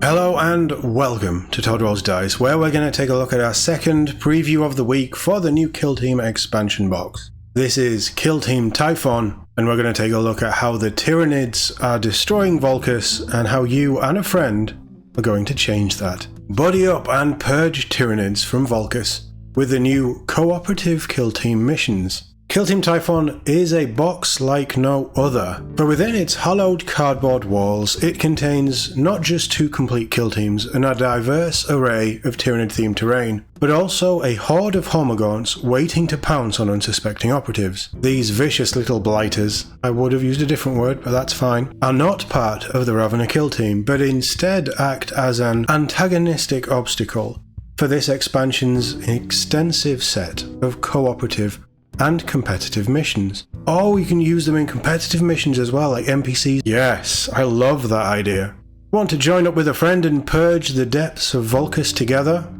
Hello and welcome to Todd Rolls Dice, where we're going to take a look at our second preview of the week for the new Kill Team expansion box. This is Kill Team Typhon, and we're going to take a look at how the Tyranids are destroying Volkus and how you and a friend are going to change that. Buddy up and purge Tyranids from Volkus with the new cooperative Kill Team missions. Kill Team Typhon is a box like no other, for within its hollowed cardboard walls it contains not just two complete kill teams and a diverse array of Tyranid-themed terrain, but also a horde of Hormagaunts waiting to pounce on unsuspecting operatives. These vicious little blighters, I would have used a different word, but that's fine, are not part of the Ravener kill team, but instead act as an antagonistic obstacle for this expansion's extensive set of cooperative and competitive missions. Oh, you can use them in competitive missions as well, like NPCs. Yes, I love that idea. Want to join up with a friend and purge the depths of Volkus together?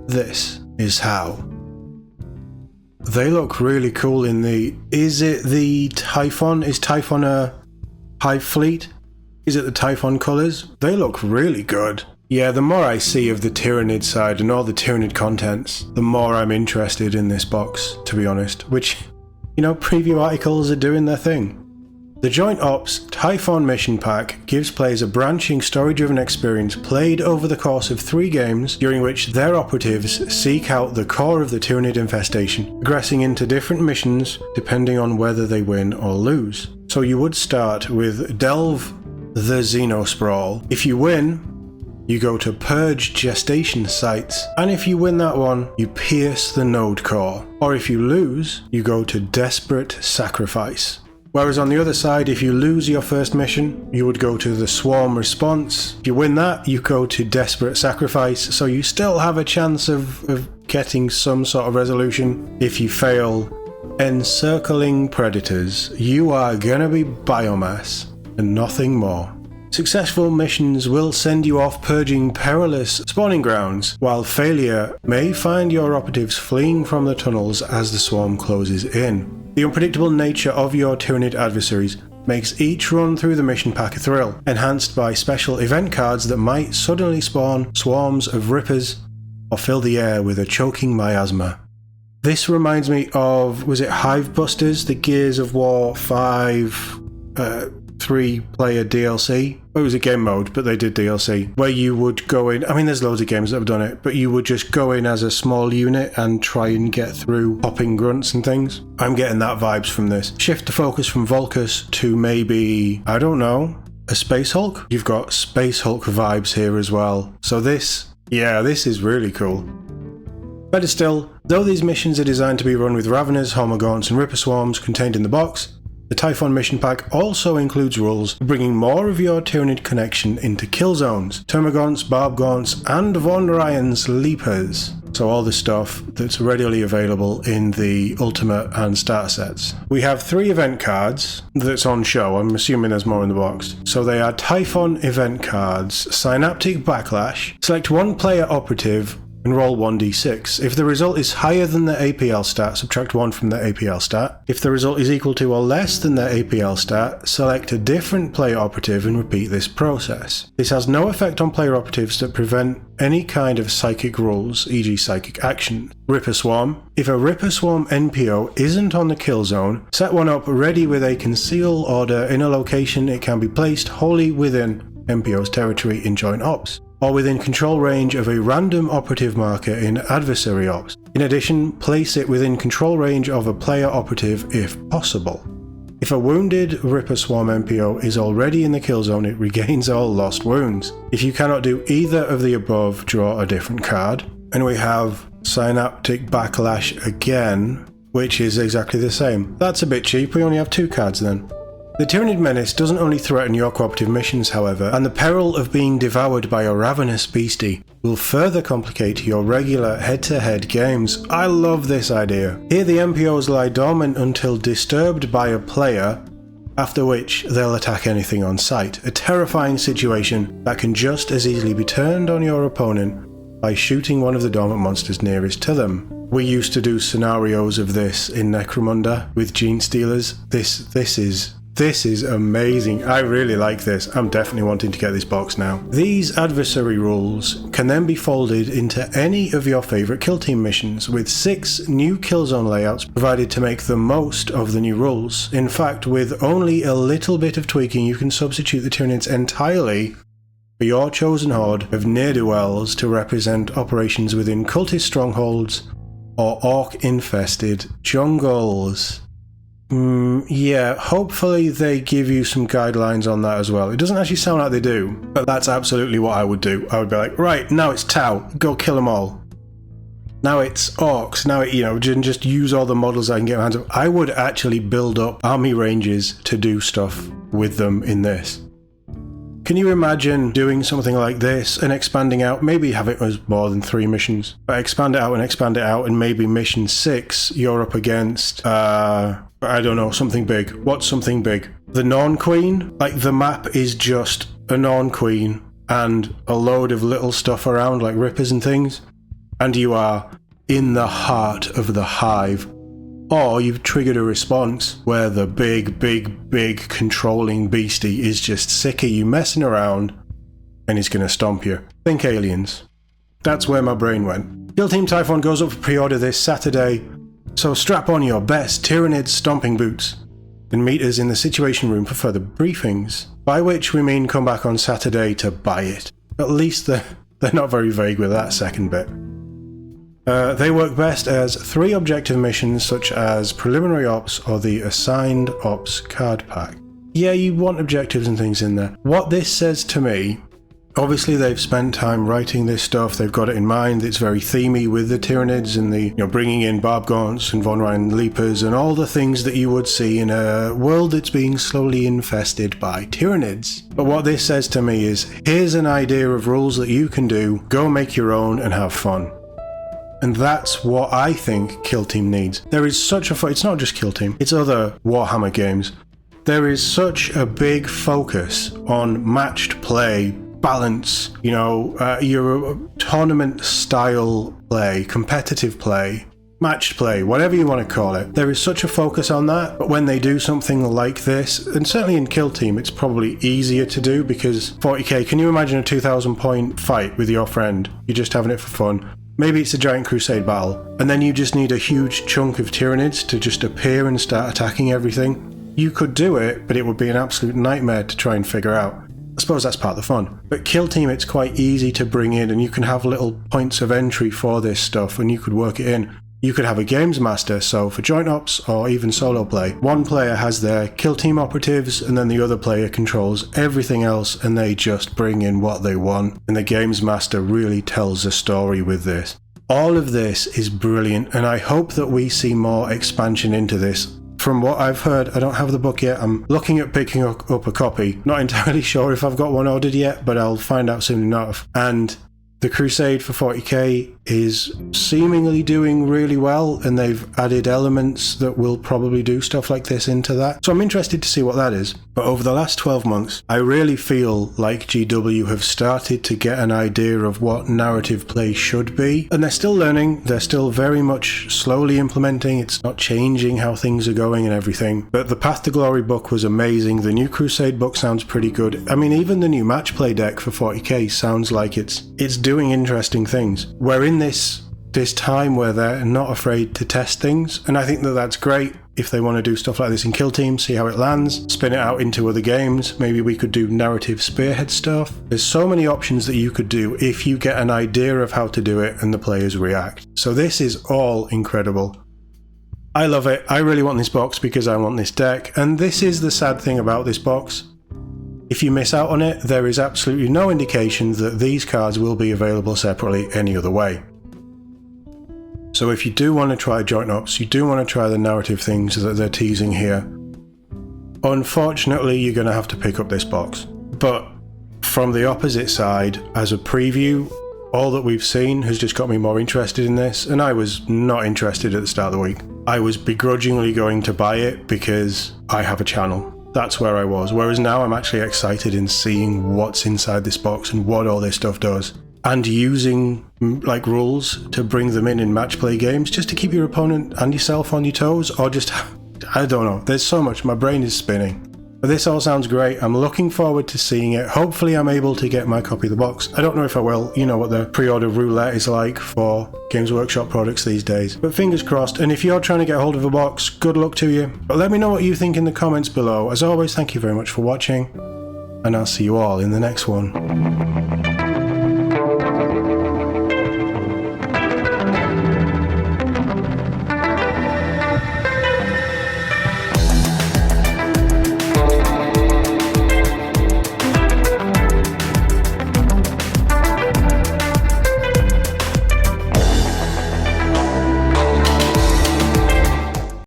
This is how. They look really cool in the... Is it the Typhon? Is Typhon a hive fleet? Is it the Typhon colours? They look really good. Yeah, the more I see of the Tyranid side and all the Tyranid contents, the more I'm interested in this box, to be honest. Which, you know, preview articles are doing their thing. The Joint Ops Typhon Mission Pack gives players a branching story-driven experience played over the course of 3 games, during which their operatives seek out the core of the Tyranid infestation, progressing into different missions depending on whether they win or lose. So you would start with Delve the Xenosprawl. If you win, you go to Purge Gestation Sites, and if you win that one, you pierce the Node Core. Or if you lose, you go to Desperate Sacrifice. Whereas on the other side, if you lose your first mission, you would go to the Swarm Response. If you win that, you go to Desperate Sacrifice, so you still have a chance of getting some sort of resolution. If you fail Encircling Predators, you are gonna be biomass and nothing more. Successful missions will send you off purging perilous spawning grounds, while failure may find your operatives fleeing from the tunnels as the swarm closes in. The unpredictable nature of your Tyranid adversaries makes each run through the mission pack a thrill, enhanced by special event cards that might suddenly spawn swarms of rippers or fill the air with a choking miasma. This reminds me of, was it Hive Busters, the Gears of War 5 3-player DLC? It was a game mode, but they did DLC, where you would go in, I mean there's loads of games that have done it, but you would just go in as a small unit and try and get through popping grunts and things. I'm getting that vibes from this. Shift the focus from Volkus to maybe, I don't know, a Space Hulk? You've got Space Hulk vibes here as well. So this is really cool. Better still, though these missions are designed to be run with Raveners, Hormagaunts and Ripper Swarms contained in the box, the Typhon mission pack also includes rules for bringing more of your Tyranid connection into kill zones, Termagaunts, Barbgaunts, and Von Ryan's Leapers. So all the stuff that's readily available in the Ultimate and Starter sets. We have 3 event cards that's on show. I'm assuming there's more in the box. So they are Typhon event cards, Synaptic Backlash, select one player operative, and roll 1d6. If the result is higher than the APL stat, subtract 1 from the APL stat. If the result is equal to or less than the APL stat, select a different player operative and repeat this process. This has no effect on player operatives that prevent any kind of psychic rules, e.g. psychic action. Ripper Swarm. If a Ripper Swarm NPO isn't on the kill zone, set one up ready with a conceal order in a location it can be placed wholly within NPO's territory in Joint Ops, or within control range of a random operative marker in Adversary Ops. In addition, place it within control range of a player operative if possible. If a wounded Ripper Swarm NPO is already in the kill zone, it regains all lost wounds. If you cannot do either of the above, draw a different card. And we have Synaptic Backlash again, which is exactly the same. That's a bit cheap, we only have 2 cards then. The Tyranid Menace doesn't only threaten your cooperative missions, however, and the peril of being devoured by a ravenous beastie will further complicate your regular head-to-head games. I love this idea. Here the MPOs lie dormant until disturbed by a player, after which they'll attack anything on sight. A terrifying situation that can just as easily be turned on your opponent by shooting one of the dormant monsters nearest to them. We used to do scenarios of this in Necromunda with Gene Stealers. This This is amazing. I really like this. I'm definitely wanting to get this box now. These adversary rules can then be folded into any of your favourite kill team missions, with 6 new kill zone layouts provided to make the most of the new rules. In fact, with only a little bit of tweaking, you can substitute the Tyranids entirely for your chosen horde of ne'er-do-wells to represent operations within cultist strongholds or orc-infested jungles. Yeah, hopefully they give you some guidelines on that as well. It doesn't actually sound like they do, but that's absolutely what I would do. I would be like, right, now it's Tau, go kill them all. Now it's orcs, now it, just use all the models I can get my hands on. I would actually build up army ranges to do stuff with them in this. Can you imagine doing something like this and expanding out, maybe have it as more than 3 missions, but expand it out and maybe mission 6 you're up against, I don't know, something big. What's something big? The Norn Queen? Like the map is just a Norn Queen and a load of little stuff around like rippers and things, and you are in the heart of the hive. Or you've triggered a response where the big controlling beastie is just sick of you messing around and is going to stomp you. Think aliens. That's where my brain went. Kill Team Typhon goes up for pre-order this Saturday, so strap on your best Tyranids stomping boots and meet us in the Situation Room for further briefings, by which we mean come back on Saturday to buy it. At least they're not very vague with that second bit. They work best as 3 objective missions such as Preliminary Ops or the Assigned Ops card pack. Yeah, you want objectives and things in there. What this says to me, obviously they've spent time writing this stuff, they've got it in mind, it's very themey with the Tyranids and the, bringing in Barb Gaunts and Von Ryan Leapers and all the things that you would see in a world that's being slowly infested by Tyranids. But what this says to me is, here's an idea of rules that you can do, go make your own and have fun. And that's what I think Kill Team needs. There is such a it's not just Kill Team, it's other Warhammer games. There is such a big focus on matched play, balance, your tournament style play, competitive play, matched play, whatever you want to call it. There is such a focus on that, but when they do something like this, and certainly in Kill Team, it's probably easier to do because 40k, can you imagine a 2,000 point fight with your friend? You're just having it for fun. Maybe it's a giant crusade battle, and then you just need a huge chunk of Tyranids to just appear and start attacking everything. You could do it, but it would be an absolute nightmare to try and figure out. I suppose that's part of the fun. But Kill Team, it's quite easy to bring in, and you can have little points of entry for this stuff, and you could work it in. You could have a games master, so for joint ops or even solo play, one player has their Kill Team operatives, and then the other player controls everything else, and they just bring in what they want. And the games master really tells a story with this. All of this is brilliant, and I hope that we see more expansion into this. From what I've heard, I don't have the book yet. I'm looking at picking up a copy. Not entirely sure if I've got one ordered yet, but I'll find out soon enough. And the Crusade for 40k is seemingly doing really well, and they've added elements that will probably do stuff like this into that. So I'm interested to see what that is. But over the last 12 months, I really feel like GW have started to get an idea of what narrative play should be. And they're still learning, they're still very much slowly implementing, it's not changing how things are going and everything. But the Path to Glory book was amazing, the new Crusade book sounds pretty good. I mean, even the new match play deck for 40k sounds like it's doing interesting things. We're in this time where they're not afraid to test things, and I think that that's great. If they want to do stuff like this in Kill Team, see how it lands, spin it out into other games. Maybe we could do narrative spearhead stuff. There's so many options that you could do if you get an idea of how to do it and the players react. So this is all incredible. I love it. I really want this box because I want this deck, and this is the sad thing about this box. If you miss out on it, there is absolutely no indication that these cards will be available separately any other way. So if you do want to try joint ops, you do want to try the narrative things that they're teasing here, unfortunately you're going to have to pick up this box. But from the opposite side, as a preview, all that we've seen has just got me more interested in this, and I was not interested at the start of the week. I was begrudgingly going to buy it because I have a channel. That's where I was. Whereas now I'm actually excited in seeing what's inside this box and what all this stuff does. And using like rules to bring them in match play games just to keep your opponent and yourself on your toes, or just, I don't know. There's so much. My brain is spinning. But this all sounds great. I'm looking forward to seeing it. Hopefully I'm able to get my copy of the box. I don't know if I will. You know what the pre-order roulette is like for Games Workshop products these days. But fingers crossed. And if you're trying to get hold of a box, good luck to you. But let me know what you think in the comments below. As always, thank you very much for watching. And I'll see you all in the next one.